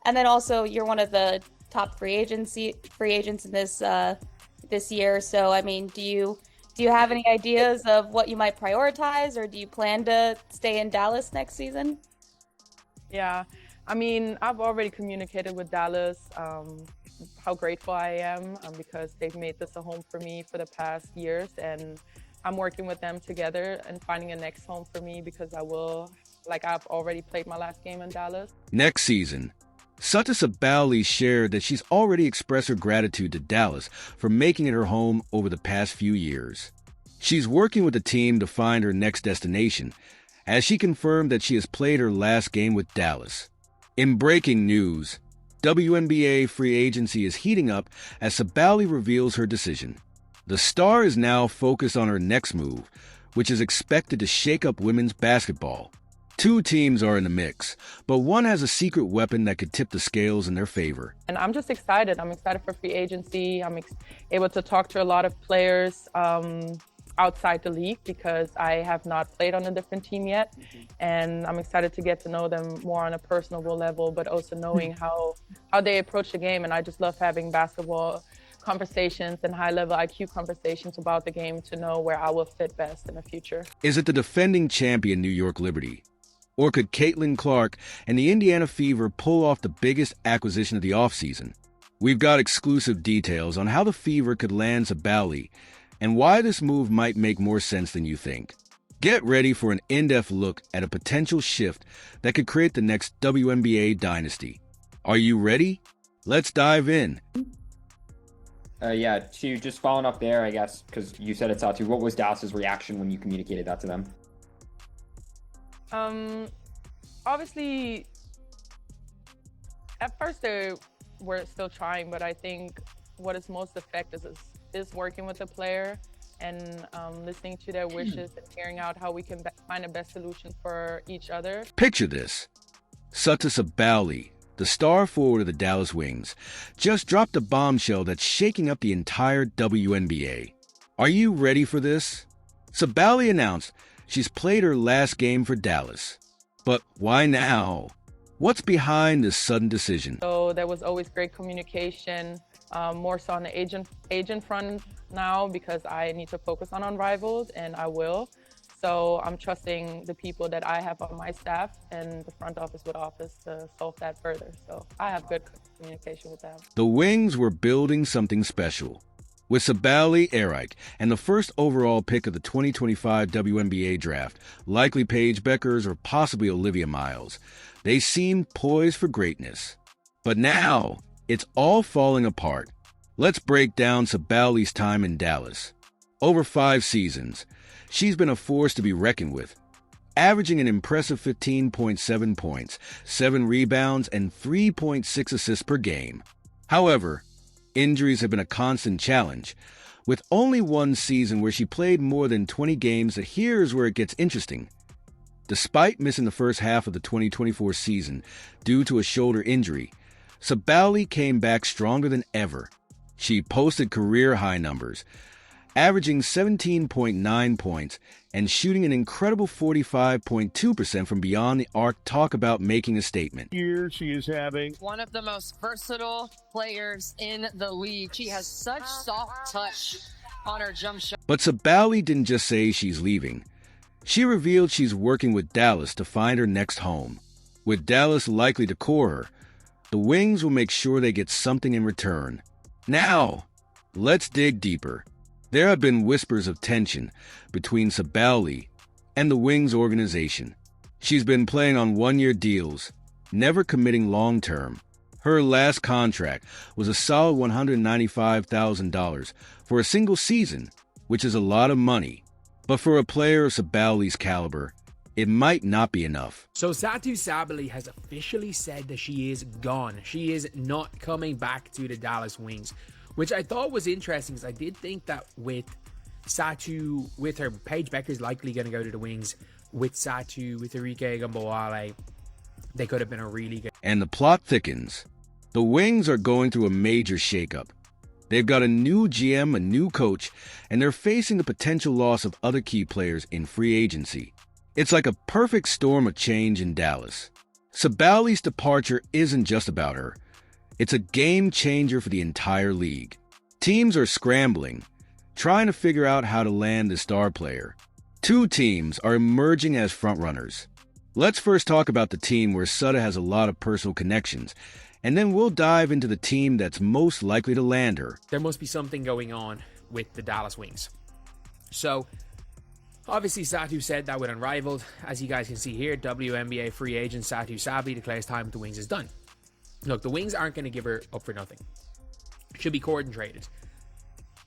And then also you're one of the top free agents in this year. So I mean, do you have any ideas of what you might prioritize, or do you plan to stay in Dallas next season? Yeah, I mean, I've already communicated with Dallas how grateful I am because they've made this a home for me for the past years, and I'm working with them together and finding a next home for me because I've already played my last game in Dallas. Next season, Satou Sabally shared that she's already expressed her gratitude to Dallas for making it her home over the past few years. She's working with the team to find her next destination, as she confirmed that she has played her last game with Dallas. In breaking news, WNBA free agency is heating up as Sabally reveals her decision. The star is now focused on her next move, which is expected to shake up women's basketball. Two teams are in the mix, but one has a secret weapon that could tip the scales in their favor. And I'm just excited. I'm excited for free agency. I'm able to talk to a lot of players outside the league because I have not played on a different team yet. And I'm excited to get to know them more on a personable level, but also knowing how they approach the game. And I just love having basketball conversations and high-level IQ conversations about the game to know where I will fit best in the future. Is it the defending champion New York Liberty? Or could Caitlin Clark and the Indiana Fever pull off the biggest acquisition of the offseason? We've got exclusive details on how the Fever could land Sabally and why this move might make more sense than you think. Get ready for an in-depth look at a potential shift that could create the next WNBA dynasty. Are you ready? Let's dive in. Yeah, to just following up there, I guess, because you said it's Satou, what was Dallas's reaction when you communicated that to them? Obviously, at first they were still trying, but I think what is most effective is working with the player and listening to their wishes and hearing out how we can find the best solution for each other. Picture this. Satou Sabally, the star forward of the Dallas Wings, just dropped a bombshell that's shaking up the entire WNBA. Are you ready for this? Sabally announced she's played her last game for Dallas. But why now? What's behind this sudden decision? So there was always great communication, more so on the agent front now because I need to focus on Unrivaled, and I will. So I'm trusting the people that I have on my staff and the front office to solve that further. So I have good communication with them. The Wings were building something special. With Sabally, Eric, and the first overall pick of the 2025 WNBA draft, likely Paige Beckers or possibly Olivia Miles, they seemed poised for greatness. But now, it's all falling apart. Let's break down Sabally's time in Dallas. Over 5 seasons, she's been a force to be reckoned with, averaging an impressive 15.7 points, 7 rebounds, and 3.6 assists per game. However, injuries have been a constant challenge. With only one season where she played more than 20 games, here's where it gets interesting. Despite missing the first half of the 2024 season due to a shoulder injury, Sabally came back stronger than ever. She posted career-high numbers, averaging 17.9 points and shooting an incredible 45.2% from beyond the arc. Talk about making a statement. Here she is having one of the most versatile players in the league. She has such soft touch on her jump shot. But Sabally didn't just say she's leaving. She revealed she's working with Dallas to find her next home. With Dallas likely to core her, the Wings will make sure they get something in return. Now, let's dig deeper. There have been whispers of tension between Sabally and the Wings organization. She's been playing on one-year deals, never committing long-term. Her last contract was a solid $195,000 for a single season, which is a lot of money. But for a player of Sabally's caliber, it might not be enough. So Satou Sabally has officially said that she is gone. She is not coming back to the Dallas Wings, which I thought was interesting because I did think that with Satou, with her, Paige Becker's likely going to go to the Wings. With Satou, with Enrique Gambawale, they could have been a really good. And the plot thickens. The Wings are going through a major shakeup. They've got a new GM, a new coach, and they're facing the potential loss of other key players in free agency. It's like a perfect storm of change in Dallas. Sabally's departure isn't just about her. It's a game changer for the entire league. Teams are scrambling, trying to figure out how to land the star player. Two teams are emerging as frontrunners. Let's first talk about the team where Satou has a lot of personal connections, and then we'll dive into the team that's most likely to land her. There must be something going on with the Dallas Wings. So, obviously Satou said that with Unrivaled. As you guys can see here, WNBA free agent Satou Sabally declares time with the Wings is done. Look, the Wings aren't going to give her up for nothing. Should be courted and traded.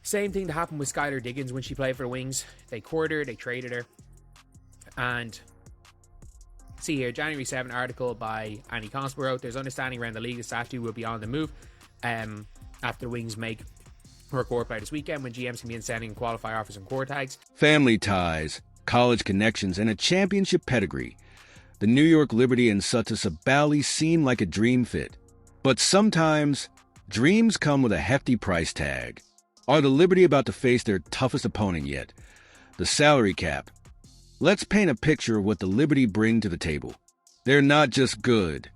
Same thing that happened with Skylar Diggins when she played for the Wings. They courted her, they traded her. And see here, January 7 article by Annie Constable wrote, there's understanding around the league that Satou will be on the move after the Wings make her court play this weekend when GMs can be sending qualifier offers and court tags. Family ties, college connections, and a championship pedigree. The New York Liberty and Satou Sabally seem like a dream fit. But sometimes, dreams come with a hefty price tag. Are the Liberty about to face their toughest opponent yet? The salary cap. Let's paint a picture of what the Liberty bring to the table. They're not just good.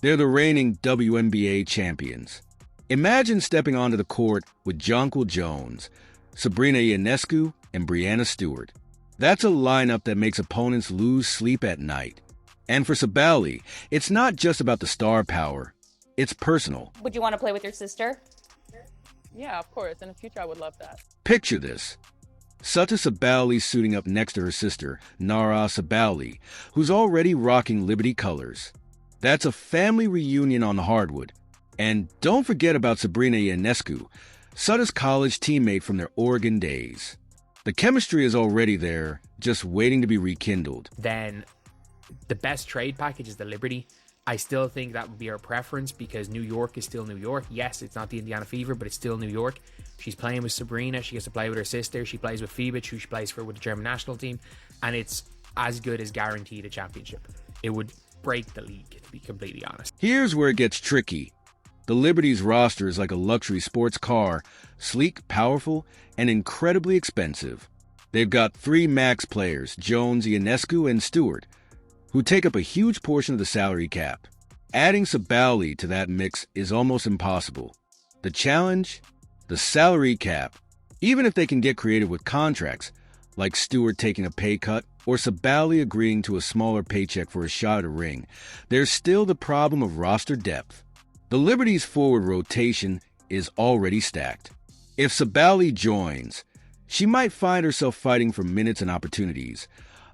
They're the reigning WNBA champions. Imagine stepping onto the court with Jonquil Jones, Sabrina Ionescu, and Breanna Stewart. That's a lineup that makes opponents lose sleep at night. And for Sabally, it's not just about the star power. It's personal. Would you want to play with your sister? Yeah, of course. In the future, I would love that. Picture this. Satou Sabally suiting up next to her sister, Nara Sabally, who's already rocking Liberty colors. That's a family reunion on the hardwood. And don't forget about Sabrina Ionescu, Satou's college teammate from their Oregon days. The chemistry is already there, just waiting to be rekindled. Then the best trade package is the Liberty. I still think that would be our preference because New York is still New York. Yes, it's not the Indiana Fever, but it's still New York. She's playing with Sabrina. She gets to play with her sister. She plays with Fibic, who she plays for with the German national team. And it's as good as guaranteed a championship. It would break the league, to be completely honest. Here's where it gets tricky. The Liberty's roster is like a luxury sports car, sleek, powerful, and incredibly expensive. They've got three max players, Jones, Ionescu, and Stewart, who take up a huge portion of the salary cap. Adding Sabally to that mix is almost impossible. The challenge? The salary cap. Even if they can get creative with contracts, like Stewart taking a pay cut or Sabally agreeing to a smaller paycheck for a shot at a ring, there's still the problem of roster depth. The Liberty's forward rotation is already stacked. If Sabally joins, she might find herself fighting for minutes and opportunities.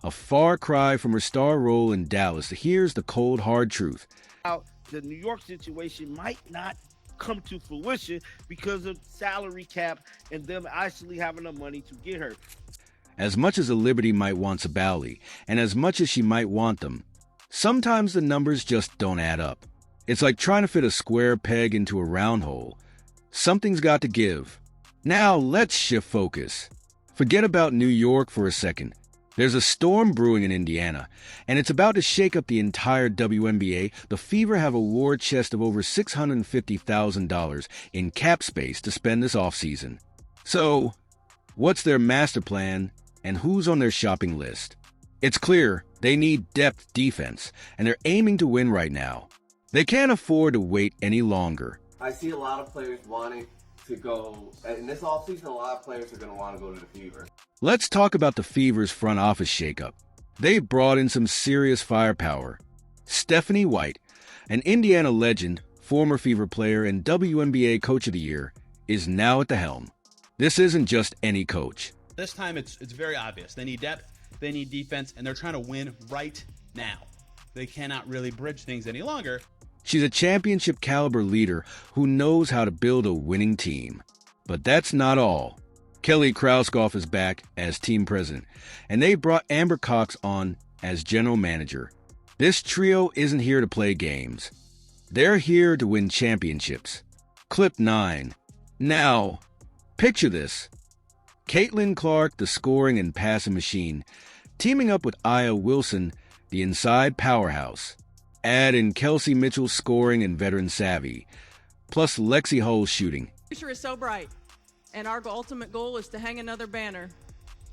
A far cry from her star role in Dallas. Here's the cold, hard truth. The New York situation might not come to fruition because of salary cap and them actually having the money to get her. As much as the Liberty might want Sabally, and as much as she might want them, sometimes the numbers just don't add up. It's like trying to fit a square peg into a round hole. Something's got to give. Now let's shift focus. Forget about New York for a second. There's a storm brewing in Indiana, and it's about to shake up the entire WNBA. The Fever have a war chest of over $650,000 in cap space to spend this offseason. So, what's their master plan, and who's on their shopping list? It's clear they need depth defense, and they're aiming to win right now. They can't afford to wait any longer. I see a lot of players wanting to go, in this offseason, a lot of players are going to want to go to the Fever. Let's talk about the Fever's front office shakeup. They've brought in some serious firepower. Stephanie White, an Indiana legend, former Fever player, and WNBA Coach of the Year, is now at the helm. This isn't just any coach. This time it's very obvious. They need depth, they need defense, and they're trying to win right now. They cannot really bridge things any longer. She's a championship caliber leader who knows how to build a winning team. But that's not all. Kelly Krauskopf is back as team president, and they brought Amber Cox on as general manager. This trio isn't here to play games. They're here to win championships. Clip 9. Now, picture this. Caitlin Clark, the scoring and passing machine, teaming up with Aya Wilson, the inside powerhouse. Add in Kelsey Mitchell's scoring and veteran savvy, plus Lexi Hull's shooting. The future is so bright, and our ultimate goal is to hang another banner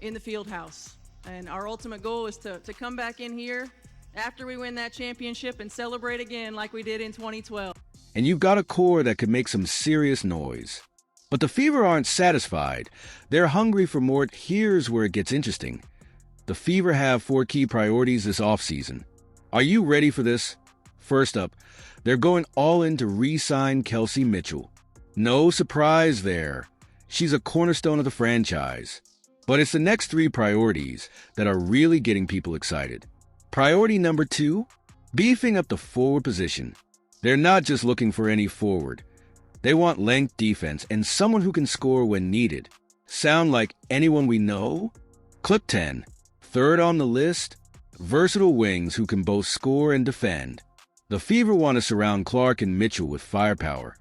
in the field house. And our ultimate goal is to come back in here after we win that championship and celebrate again like we did in 2012. And you've got a core that could make some serious noise. But the Fever aren't satisfied. They're hungry for more. Here's where it gets interesting. The Fever have 4 key priorities this offseason. Are you ready for this? First up, they're going all in to re-sign Kelsey Mitchell. No surprise there. She's a cornerstone of the franchise. But it's the next 3 priorities that are really getting people excited. Priority number 2, beefing up the forward position. They're not just looking for any forward. They want length defense and someone who can score when needed. Sound like anyone we know? Clip 10. Third on the list, versatile wings who can both score and defend. The Fever want to surround Clark and Mitchell with firepower,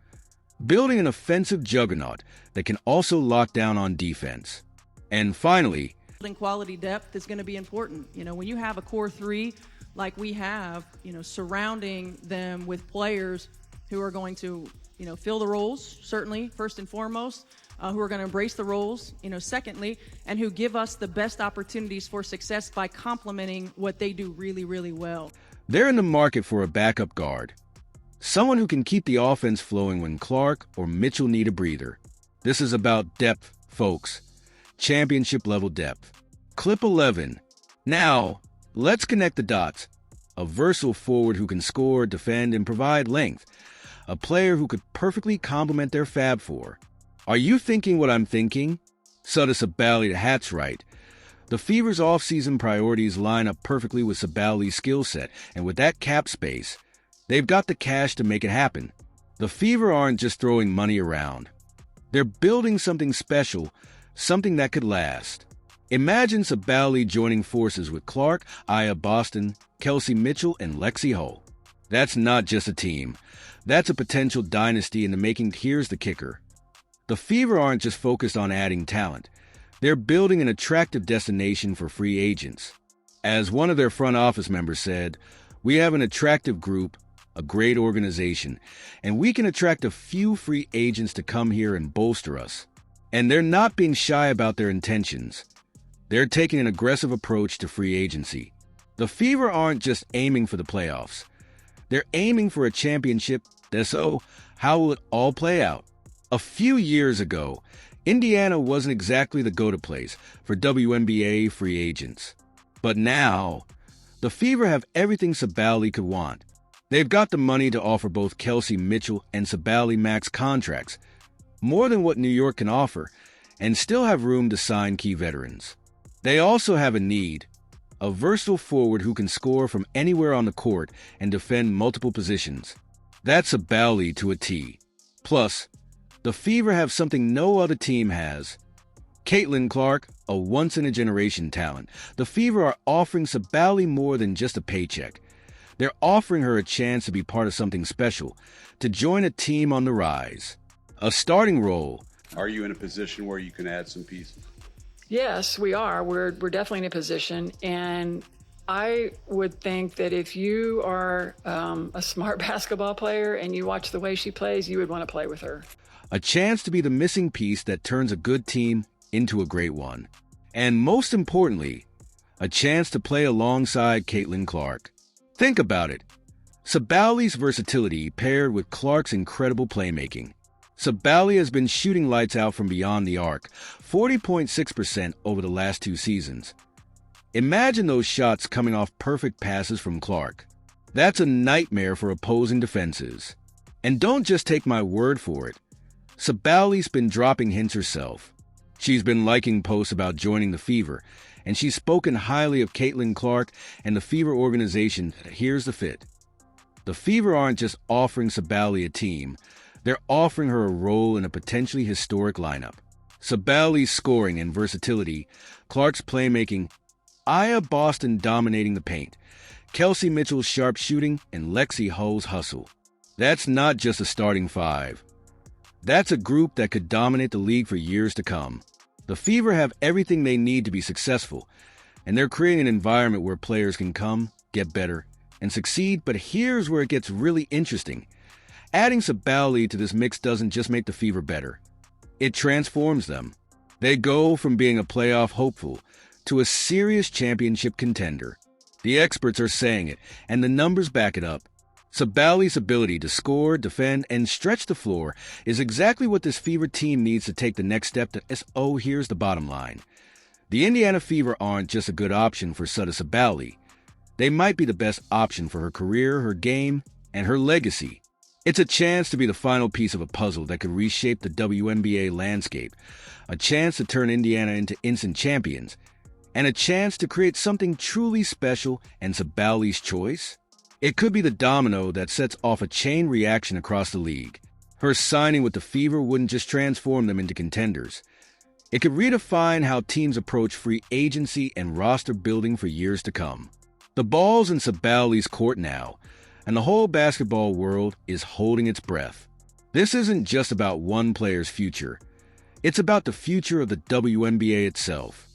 building an offensive juggernaut that can also lock down on defense. And finally, Building quality depth is going to be important. You know, when you have a core 3 like we have, you know, surrounding them with players who are going to, you know, fill the roles, certainly, first and foremost, who are going to embrace the roles, you know, secondly, and who give us the best opportunities for success by complementing what they do really, really well. they're in the market for a backup guard. Someone who can keep the offense flowing when Clark or Mitchell need a breather. This is about depth, folks. Championship-level depth. Clip 11. Now, let's connect the dots. A versatile forward who can score, defend, and provide length. A player who could perfectly complement their Fab Four. Are you thinking what I'm thinking? Satou Sabally, the hat's right. The Fever's off-season priorities line up perfectly with Sabally's skill set, and with that cap space, they've got the cash to make it happen. The Fever aren't just throwing money around. They're building something special, something that could last. Imagine Sabally joining forces with Clark, Aya Boston, Kelsey Mitchell, and Lexi Hull. That's not just a team. That's a potential dynasty in the making. Here's the kicker. The Fever aren't just focused on adding talent. They're building an attractive destination for free agents. As one of their front office members said, "We have an attractive group, a great organization, and we can attract a few free agents to come here and bolster us." And they're not being shy about their intentions. They're taking an aggressive approach to free agency. The Fever aren't just aiming for the playoffs. They're aiming for a championship. So, how will it all play out? A few years ago, Indiana wasn't exactly the go-to place for WNBA free agents. But now, the Fever have everything Sabally could want. They've got the money to offer both Kelsey Mitchell and Sabally max contracts, more than what New York can offer, and still have room to sign key veterans. They also have a need, a versatile forward who can score from anywhere on the court and defend multiple positions. That's Sabally to a T. Plus, the Fever have something no other team has. Caitlin Clark, a once-in-a-generation talent. The Fever are offering Sabally more than just a paycheck. They're offering her a chance to be part of something special, to join a team on the rise. A starting role. Are you in a position where you can add some pieces? Yes, we are. We're definitely in a position, and I would think that if you are a smart basketball player and you watch the way she plays, you would want to play with her. A chance to be the missing piece that turns a good team into a great one. And most importantly, a chance to play alongside Caitlin Clark. Think about it. Sabally's versatility paired with Clark's incredible playmaking. Sabally has been shooting lights out from beyond the arc, 40.6% over the last 2 seasons. Imagine those shots coming off perfect passes from Clark. That's a nightmare for opposing defenses. And don't just take my word for it. Sabally's been dropping hints herself. She's been liking posts about joining the Fever, and she's spoken highly of Caitlin Clark and the Fever organization. Here's the fit. The Fever aren't just offering Sabally a team. They're offering her a role in a potentially historic lineup. Sabally's scoring and versatility, Clark's playmaking, Aya Boston dominating the paint, Kelsey Mitchell's sharp shooting, and Lexi Hull's hustle. That's not just a starting 5. That's a group that could dominate the league for years to come. The Fever have everything they need to be successful, and they're creating an environment where players can come, get better, and succeed. But here's where it gets really interesting. Adding Sabally to this mix doesn't just make the Fever better. It transforms them. They go from being a playoff hopeful to a serious championship contender. The experts are saying it, and the numbers back it up. Sabally's ability to score, defend, and stretch the floor is exactly what this Fever team needs to take the next step to S.O. Here's the bottom line. The Indiana Fever aren't just a good option for Satou Sabally. They might be the best option for her career, her game, and her legacy. It's a chance to be the final piece of a puzzle that could reshape the WNBA landscape, a chance to turn Indiana into instant champions, and a chance to create something truly special and Sabally's choice. It could be the domino that sets off a chain reaction across the league. Her signing with the Fever wouldn't just transform them into contenders. It could redefine how teams approach free agency and roster building for years to come. The ball's in Sabally's court now, and the whole basketball world is holding its breath. This isn't just about one player's future. It's about the future of the WNBA itself.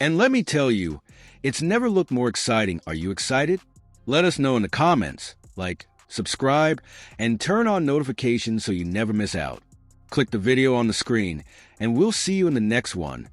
And let me tell you, it's never looked more exciting. Are you excited? Let us know in the comments. Like, subscribe, and turn on notifications so you never miss out. Click the video on the screen, and we'll see you in the next one.